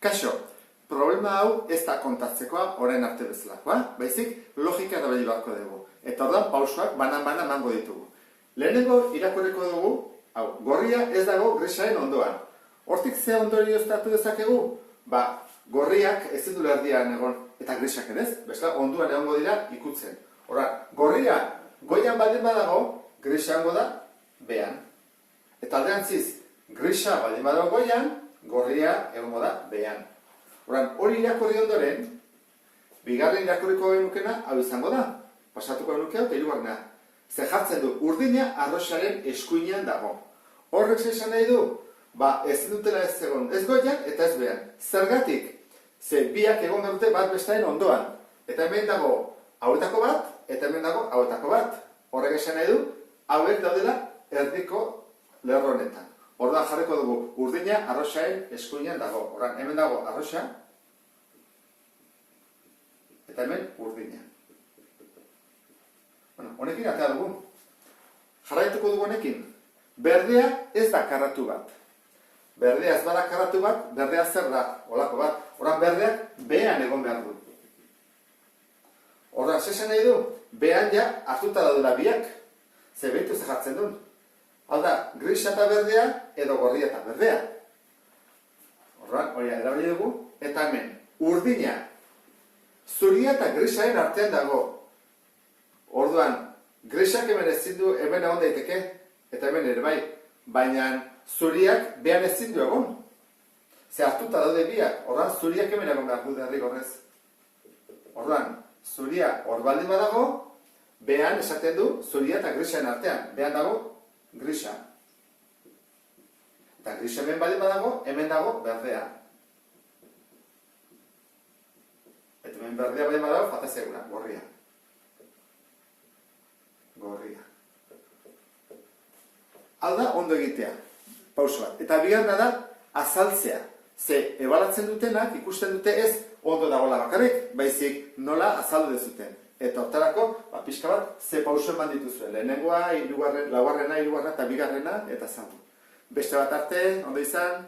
Kaixo, problema hau ez da kontatzekoa orain arte bezalakoa, baizik logika erabili beharko dugu. Eta orduan pausoak banan-banan emango ditugu. Lehenengo irakurriko dugu, hau, gorria ez dago grisaren ondoan. Hortik ze ondorioztatu dezakegu? Gorriak ezin du erdian egon, eta grisak ere ez, bestela onduan egongo dira ikutzen. Orduan, gorria goian baldin badago, grisa egongo da behean. Eta alderantziz, grisa baldin badago goian, gorria egongo da behean. Orduan, hori irakurri ondoren, bigarren irakurriko genukena hau izango da. Pasatuko genuke hau eta hirugarrena. Ze jartzen du, urdina arrosaren eskuinean dago. Horrek esan nahi du, ezin dutela ez egon, ez goian eta ez behean. Zergatik? Ze biak egon dute bat bestearen ondoan. Eta hemen dago hauetako bat, eta hemen dago hauetako bat. Horrek esan nahi du, hauek daudela erdiko lerro honetan. Orduan jarriko dugu, urdina arrosaren eskuinean dago. Orduan, hemen dago arrosa, eta hemen urdina. Honekin atea dugu. Jarraituko dugu honekin. Berdea ez da karratu bat. Berdea ez bada karratu bat, berdea zer da, olako bat. Orduan, berdeak behean egon behar du. Orduan, zesan nahi du, behean ja hartuta daudela biak. Ze behitu ze jartzen duen. Hau da, grisa eta berdea, edo gorria eta berdea. Orduan, hori erabili dugu. Eta hemen, urdina, zuria eta grisaren artean dago. Orduan, grisak hemen ezin du, hemen egon daiteke, eta hemen ere bai. Baina, zuriak behan ezin du egon. Ze hartuta daude biak, orduan, zuriak hemen egon behar du derrigorrez. Orduan, zuria hor baldin badago, behan esaten du, zuria eta grisaren artean. Behan dago, grisa. Eta grisa hemen baldin badago, hemen dago berdea. Eta hemen berdea baldin badago, jata segura, gorria. Gorria. Hau da, ondo egitea. Pauso bat. Eta bigarrena da, azaltzea. Ze, ebalatzen dutenak, ikusten dute ez, ondo dagoela bakarrik, baizik nola azaldu dezuten. Eta hortarako, pixka bat, ze pauso eman dituzue. Lehenengoa, laugarrena, hirugarrena eta bigarrena, eta zango. Beste bat arte, ondo izan.